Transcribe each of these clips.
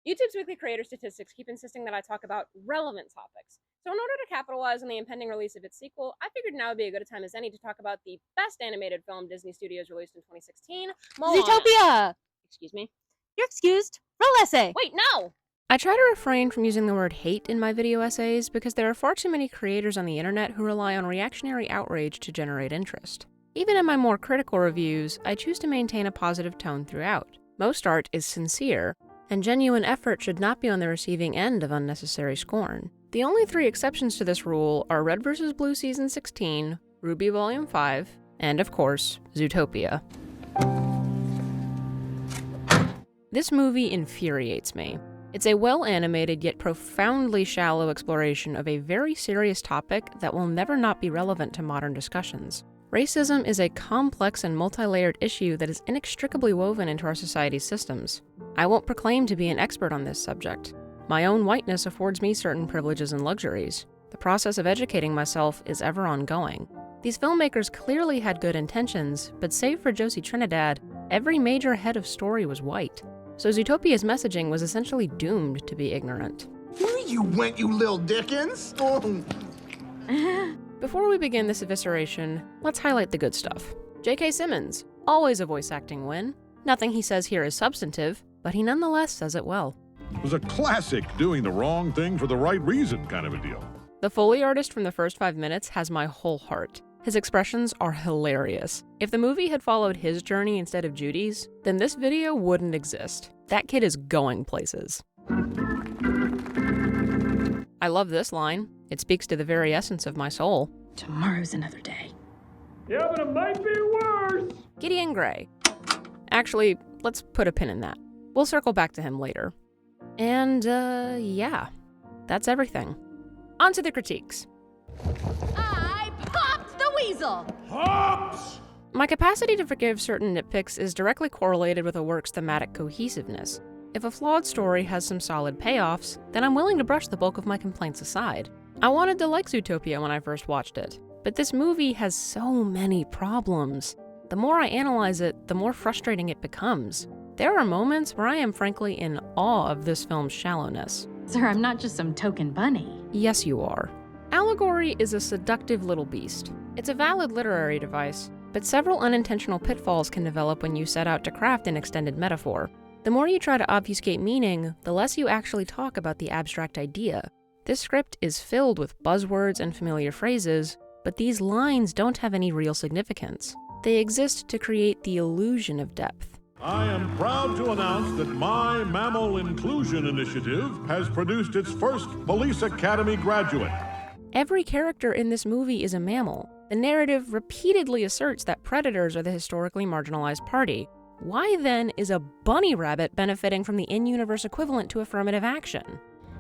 YouTube's weekly creator statistics keep insisting that I talk about relevant topics. So in order to capitalize on the impending release of its sequel, I figured now would be a good a time as any to talk about the best animated film Disney Studios released in 2016, Moana. Zootopia! Excuse me? You're excused. Roll essay. Wait, no! I try to refrain from using the word hate in my video essays because there are far too many creators on the internet who rely on reactionary outrage to generate interest. Even in my more critical reviews, I choose to maintain a positive tone throughout. Most art is sincere, and genuine effort should not be on the receiving end of unnecessary scorn. The only 3 exceptions to this rule are Red vs. Blue Season 16, Ruby Volume 5, and of course, Zootopia. This movie infuriates me. It's a well-animated yet profoundly shallow exploration of a very serious topic that will never not be relevant to modern discussions. Racism is a complex and multi-layered issue that is inextricably woven into our society's systems. I won't proclaim to be an expert on this subject. My own whiteness affords me certain privileges and luxuries. The process of educating myself is ever ongoing. These filmmakers clearly had good intentions, but save for Josie Trinidad, every major head of story was white. So Zootopia's messaging was essentially doomed to be ignorant. Where you went, you little Dickens? Oh. Before we begin this evisceration, let's highlight the good stuff. J.K. Simmons, always a voice acting win. Nothing he says here is substantive, but he nonetheless says it well. It was a classic doing the wrong thing for the right reason kind of a deal. The Foley artist from the first 5 minutes has my whole heart. His expressions are hilarious. If the movie had followed his journey instead of Judy's, then this video wouldn't exist. That kid is going places. I love this line. It speaks to the very essence of my soul. Tomorrow's another day. Yeah, but it might be worse. Gideon Grey. Actually, let's put a pin in that. We'll circle back to him later. And, yeah. That's everything. On to the critiques. I popped the weasel! Hops! My capacity to forgive certain nitpicks is directly correlated with a work's thematic cohesiveness. If a flawed story has some solid payoffs, then I'm willing to brush the bulk of my complaints aside. I wanted to like Zootopia when I first watched it, but this movie has so many problems. The more I analyze it, the more frustrating it becomes. There are moments where I am frankly in awe of this film's shallowness. Sir, I'm not just some token bunny. Yes, you are. Allegory is a seductive little beast. It's a valid literary device, but several unintentional pitfalls can develop when you set out to craft an extended metaphor. The more you try to obfuscate meaning, the less you actually talk about the abstract idea. This script is filled with buzzwords and familiar phrases, but these lines don't have any real significance. They exist to create the illusion of depth. I am proud to announce that my Mammal Inclusion Initiative has produced its first Police Academy graduate. Every character in this movie is a mammal. The narrative repeatedly asserts that predators are the historically marginalized party. Why then is a bunny rabbit benefiting from the in-universe equivalent to affirmative action?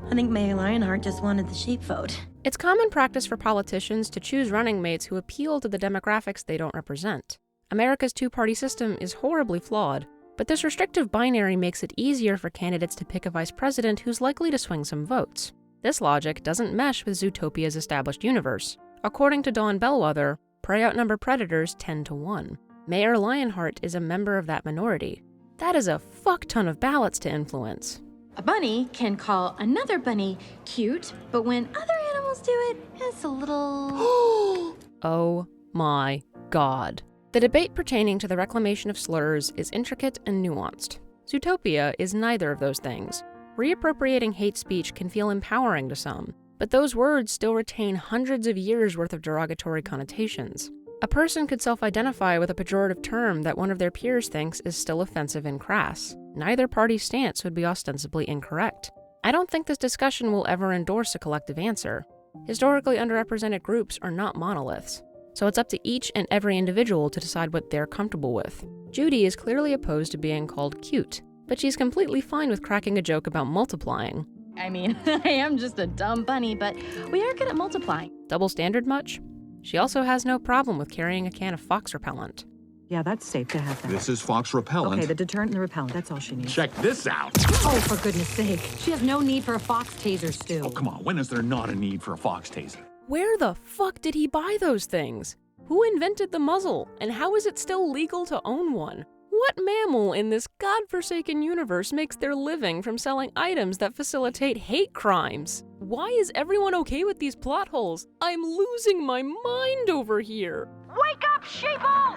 I think Mayor Lionheart just wanted the sheep vote. It's common practice for politicians to choose running mates who appeal to the demographics they don't represent. America's two-party system is horribly flawed, but this restrictive binary makes it easier for candidates to pick a vice president who's likely to swing some votes. This logic doesn't mesh with Zootopia's established universe. According to Dawn Bellwether, prey outnumber predators 10-1. Mayor Lionheart is a member of that minority. That is a fuck ton of ballots to influence. A bunny can call another bunny cute, but when other animals do it, it's a little... Oh my god. The debate pertaining to the reclamation of slurs is intricate and nuanced. Zootopia is neither of those things. Reappropriating hate speech can feel empowering to some, but those words still retain hundreds of years' worth of derogatory connotations. A person could self-identify with a pejorative term that one of their peers thinks is still offensive and crass. Neither party's stance would be ostensibly incorrect. I don't think this discussion will ever endorse a collective answer. Historically underrepresented groups are not monoliths, so it's up to each and every individual to decide what they're comfortable with. Judy is clearly opposed to being called cute, but she's completely fine with cracking a joke about multiplying. I mean, I am just a dumb bunny, but we are good at multiplying. Double standard much? She also has no problem with carrying a can of fox repellent. Yeah, that's safe to have that. This is Fox Repellent. Okay, the deterrent and the repellent, that's all she needs. Check this out. Oh, for goodness sake. She has no need for a fox taser, Stu. Oh, come on. When is there not a need for a fox taser? Where the fuck did he buy those things? Who invented the muzzle? And how is it still legal to own one? What mammal in this godforsaken universe makes their living from selling items that facilitate hate crimes? Why is everyone okay with these plot holes? I'm losing my mind over here. Wake up, sheeple!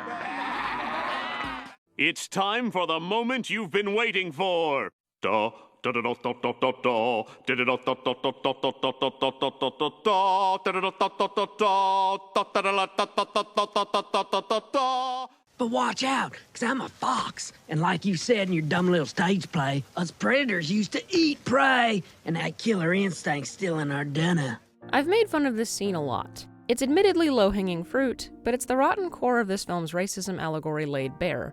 It's time for the moment you've been waiting for. Da, da, da, da, da, da, da, da, da, da, da, da, da, da, da, da, da, da, da, da. But watch out, 'cause I'm a fox. And like you said in your dumb little stage play, us predators used to eat prey, and that killer instinct's still in our DNA. I've made fun of this scene a lot. It's admittedly low-hanging fruit, but it's the rotten core of this film's racism allegory laid bare.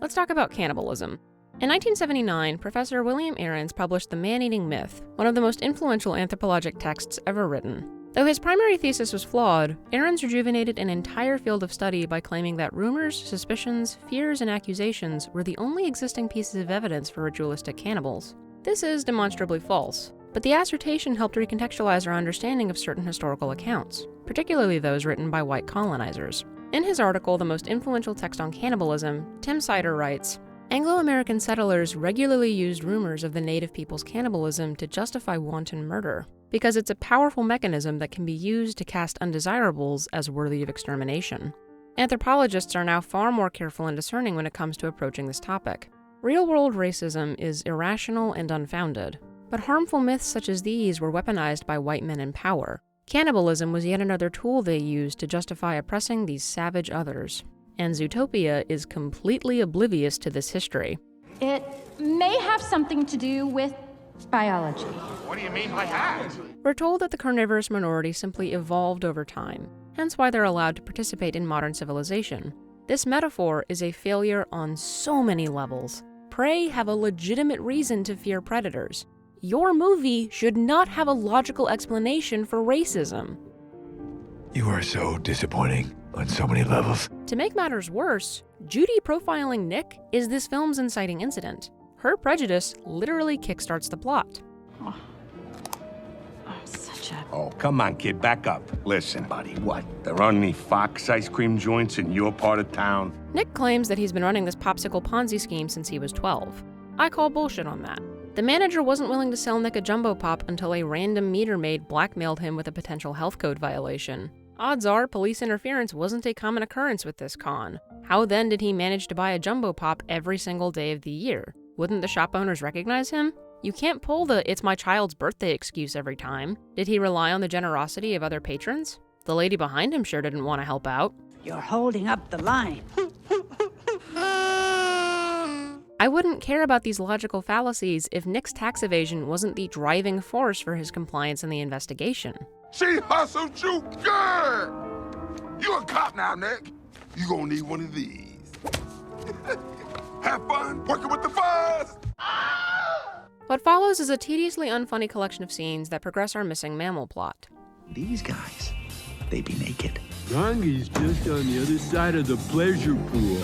Let's talk about cannibalism. In 1979, Professor William Ahrens published The Man-Eating Myth, one of the most influential anthropologic texts ever written. Though his primary thesis was flawed, Ahrens rejuvenated an entire field of study by claiming that rumors, suspicions, fears, and accusations were the only existing pieces of evidence for ritualistic cannibals. This is demonstrably false, but the assertion helped recontextualize our understanding of certain historical accounts, particularly those written by white colonizers. In his article, The Most Influential Text on Cannibalism, Tim Sider writes, Anglo-American settlers regularly used rumors of the native people's cannibalism to justify wanton murder, because it's a powerful mechanism that can be used to cast undesirables as worthy of extermination. Anthropologists are now far more careful and discerning when it comes to approaching this topic. Real-world racism is irrational and unfounded, but harmful myths such as these were weaponized by white men in power. Cannibalism was yet another tool they used to justify oppressing these savage others. And Zootopia is completely oblivious to this history. It may have something to do with biology. What do you mean by that? We're told that the carnivorous minority simply evolved over time, hence why they're allowed to participate in modern civilization. This metaphor is a failure on so many levels. Prey have a legitimate reason to fear predators. Your movie should not have a logical explanation for racism. You are so disappointing on so many levels. To make matters worse, Judy profiling Nick is this film's inciting incident. Her prejudice literally kickstarts the plot. Oh, come on, kid, back up. Listen, buddy, what? There aren't any Fox ice cream joints in your part of town? Nick claims that he's been running this popsicle Ponzi scheme since he was 12. I call bullshit on that. The manager wasn't willing to sell Nick a jumbo pop until a random meter maid blackmailed him with a potential health code violation. Odds are police interference wasn't a common occurrence with this con. How then did he manage to buy a jumbo pop every single day of the year? Wouldn't the shop owners recognize him? You can't pull the "it's my child's birthday" excuse every time. Did he rely on the generosity of other patrons? The lady behind him sure didn't want to help out. You're holding up the line. I wouldn't care about these logical fallacies if Nick's tax evasion wasn't the driving force for his compliance in the investigation. She hustled you good! You a cop now, Nick. You gonna need one of these. Have fun working with the fuzz! What follows is a tediously unfunny collection of scenes that progress our missing mammal plot. These guys, they be naked. Rongi's just on the other side of the pleasure pool.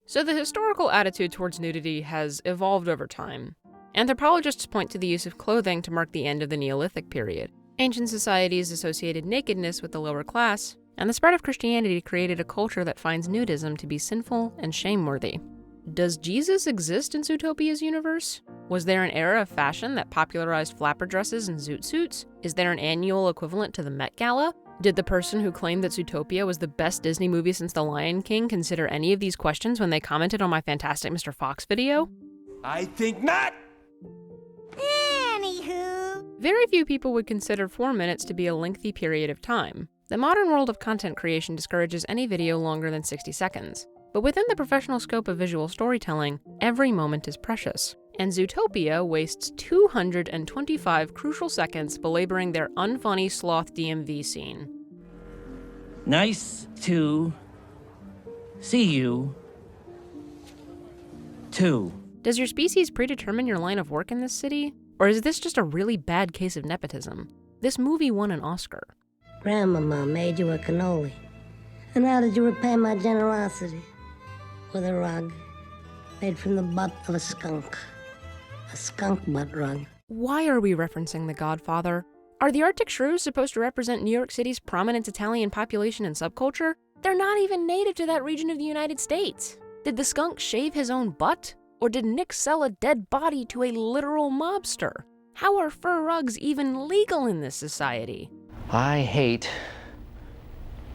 So the historical attitude towards nudity has evolved over time. Anthropologists point to the use of clothing to mark the end of the Neolithic period. Ancient societies associated nakedness with the lower class, and the spread of Christianity created a culture that finds nudism to be sinful and shameworthy. Does Jesus exist in Zootopia's universe? Was there an era of fashion that popularized flapper dresses and zoot suits? Is there an annual equivalent to the Met Gala? Did the person who claimed that Zootopia was the best Disney movie since The Lion King consider any of these questions when they commented on my Fantastic Mr. Fox video? I think not! Anywho. Very few people would consider 4 minutes to be a lengthy period of time. The modern world of content creation discourages any video longer than 60 seconds. But within the professional scope of visual storytelling, every moment is precious. And Zootopia wastes 225 crucial seconds belaboring their unfunny sloth DMV scene. Nice to see you, too. Does your species predetermine your line of work in this city? Or is this just a really bad case of nepotism? This movie won an Oscar. Grandmama made you a cannoli. And how did you repay my generosity? With a rug made from the butt of a skunk. A skunk butt rug. Why are we referencing The Godfather? Are the Arctic shrews supposed to represent New York City's prominent Italian population and subculture? They're not even native to that region of the United States. Did the skunk shave his own butt? Or did Nick sell a dead body to a literal mobster? How are fur rugs even legal in this society? I hate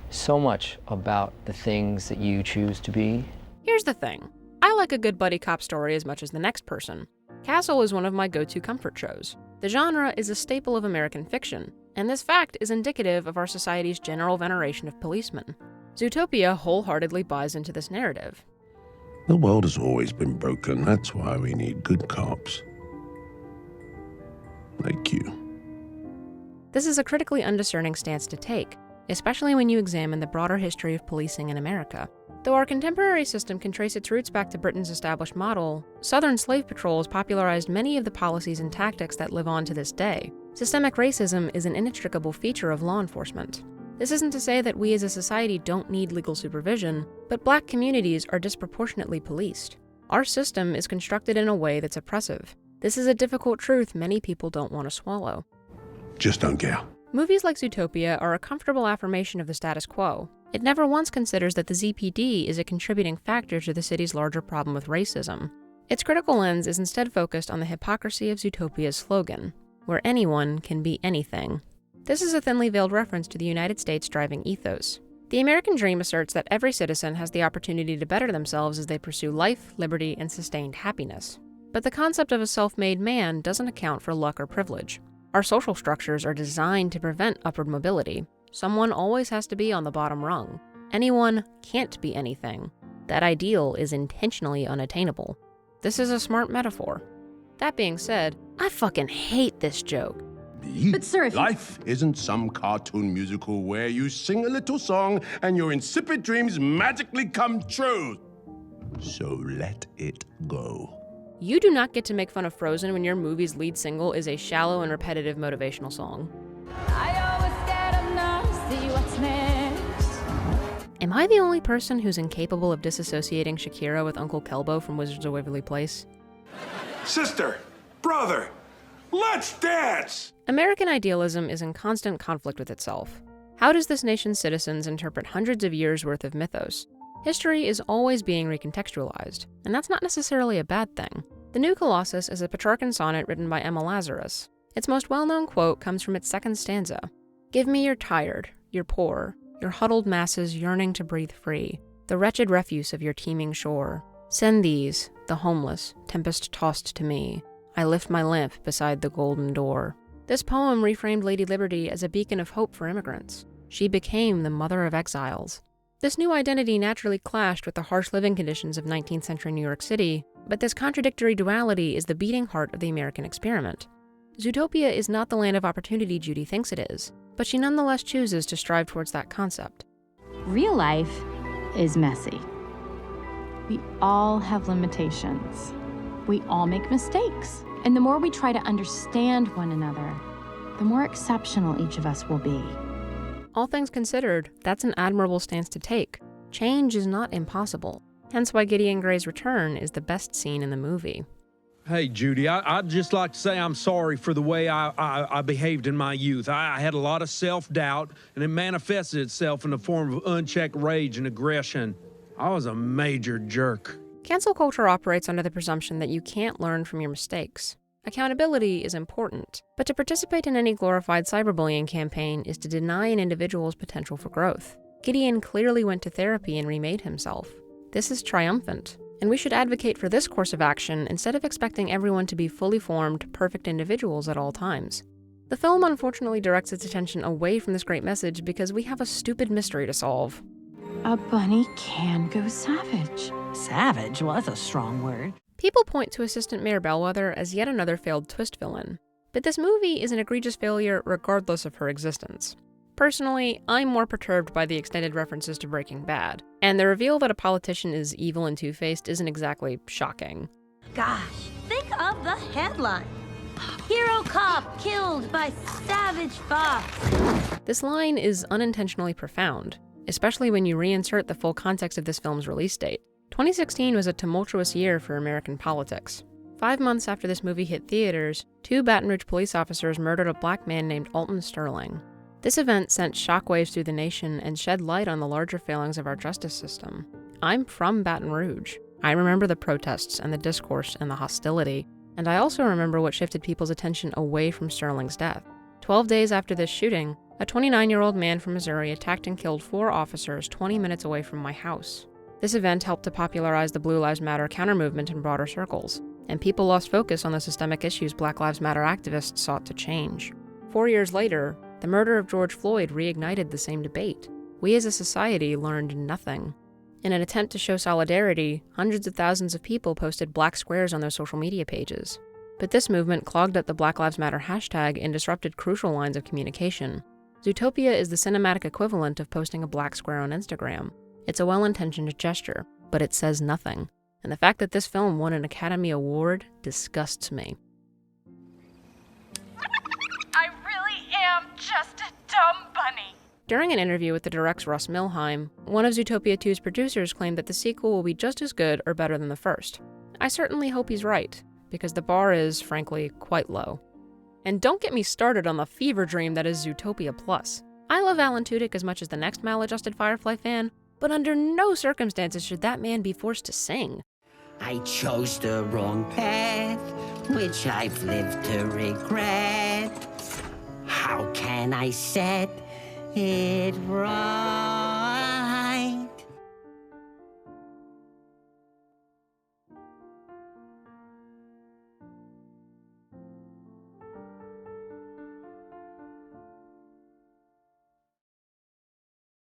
so much about the things that you choose to be. Here's the thing. I like a good buddy cop story as much as the next person. Castle is one of my go-to comfort shows. The genre is a staple of American fiction, and this fact is indicative of our society's general veneration of policemen. Zootopia wholeheartedly buys into this narrative. The world has always been broken. That's why we need good cops. Like you. This is a critically undiscerning stance to take, especially when you examine the broader history of policing in America. Though our contemporary system can trace its roots back to Britain's established model, Southern slave patrols popularized many of the policies and tactics that live on to this day. Systemic racism is an inextricable feature of law enforcement. This isn't to say that we as a society don't need legal supervision, but Black communities are disproportionately policed. Our system is constructed in a way that's oppressive. This is a difficult truth many people don't want to swallow. Just don't care. Movies like Zootopia are a comfortable affirmation of the status quo. It never once considers that the ZPD is a contributing factor to the city's larger problem with racism. Its critical lens is instead focused on the hypocrisy of Zootopia's slogan, where anyone can be anything. This is a thinly veiled reference to the United States' driving ethos. The American dream asserts that every citizen has the opportunity to better themselves as they pursue life, liberty, and sustained happiness. But the concept of a self-made man doesn't account for luck or privilege. Our social structures are designed to prevent upward mobility. Someone always has to be on the bottom rung. Anyone can't be anything. That ideal is intentionally unattainable. This is a smart metaphor. That being said, I fucking hate this joke. But sir, if Life isn't some cartoon musical where you sing a little song and your insipid dreams magically come true. So let it go. You do not get to make fun of Frozen when your movie's lead single is a shallow and repetitive motivational song. Am I the only person who's incapable of disassociating Shakira with Uncle Kelbo from Wizards of Waverly Place? Sister, brother, let's dance! American idealism is in constant conflict with itself. How does this nation's citizens interpret hundreds of years' worth of mythos? History is always being recontextualized, and that's not necessarily a bad thing. The New Colossus is a Petrarchan sonnet written by Emma Lazarus. Its most well-known quote comes from its second stanza. "Give me your tired, your poor, your huddled masses yearning to breathe free, the wretched refuse of your teeming shore. Send these, the homeless, tempest-tossed to me. I lift my lamp beside the golden door." This poem reframed Lady Liberty as a beacon of hope for immigrants. She became the mother of exiles. This new identity naturally clashed with the harsh living conditions of 19th century New York City, but this contradictory duality is the beating heart of the American experiment. Zootopia is not the land of opportunity Judy thinks it is, but she nonetheless chooses to strive towards that concept. Real life is messy. We all have limitations. We all make mistakes. And the more we try to understand one another, the more exceptional each of us will be. All things considered, that's an admirable stance to take. Change is not impossible, hence why Gideon Gray's return is the best scene in the movie. Hey, Judy, I'd just like to say I'm sorry for the way I behaved in my youth. I had a lot of self-doubt, and it manifested itself in the form of unchecked rage and aggression. I was a major jerk. Cancel culture operates under the presumption that you can't learn from your mistakes. Accountability is important, but to participate in any glorified cyberbullying campaign is to deny an individual's potential for growth. Gideon clearly went to therapy and remade himself. This is triumphant, and we should advocate for this course of action instead of expecting everyone to be fully formed, perfect individuals at all times. The film unfortunately directs its attention away from this great message because we have a stupid mystery to solve. A bunny can go savage. Savage? Well, that's a strong word. People point to Assistant Mayor Bellwether as yet another failed twist villain, but this movie is an egregious failure regardless of her existence. Personally, I'm more perturbed by the extended references to Breaking Bad, and the reveal that a politician is evil and two-faced isn't exactly shocking. Gosh, think of the headline. Hero cop killed by savage fox. This line is unintentionally profound, especially when you reinsert the full context of this film's release date. 2016 was a tumultuous year for American politics. 5 months after this movie hit theaters, 2 Baton Rouge police officers murdered a black man named Alton Sterling. This event sent shockwaves through the nation and shed light on the larger failings of our justice system. I'm from Baton Rouge. I remember the protests and the discourse and the hostility, and I also remember what shifted people's attention away from Sterling's death. 12 days after this shooting, a 29-year-old man from Missouri attacked and killed 4 officers 20 minutes away from my house. This event helped to popularize the Blue Lives Matter counter-movement in broader circles, and people lost focus on the systemic issues Black Lives Matter activists sought to change. 4 years later, the murder of George Floyd reignited the same debate. We as a society learned nothing. In an attempt to show solidarity, hundreds of thousands of people posted black squares on their social media pages. But this movement clogged up the Black Lives Matter hashtag and disrupted crucial lines of communication. Zootopia is the cinematic equivalent of posting a black square on Instagram. It's a well-intentioned gesture, but it says nothing. And the fact that this film won an Academy Award disgusts me. I really am just a dumb bunny. During an interview with the direct's Russ Milheim, one of Zootopia 2's producers claimed that the sequel will be just as good or better than the first. I certainly hope he's right, because the bar is, frankly, quite low. And don't get me started on the fever dream that is Zootopia Plus. I love Alan Tudyk as much as the next maladjusted Firefly fan, but under no circumstances should that man be forced to sing. I chose the wrong path, which I've lived to regret. How can I set it right?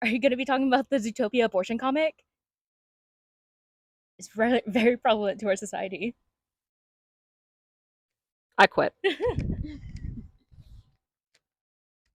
Are you going to be talking about the Zootopia abortion comic? It's very, very prevalent to our society. I quit.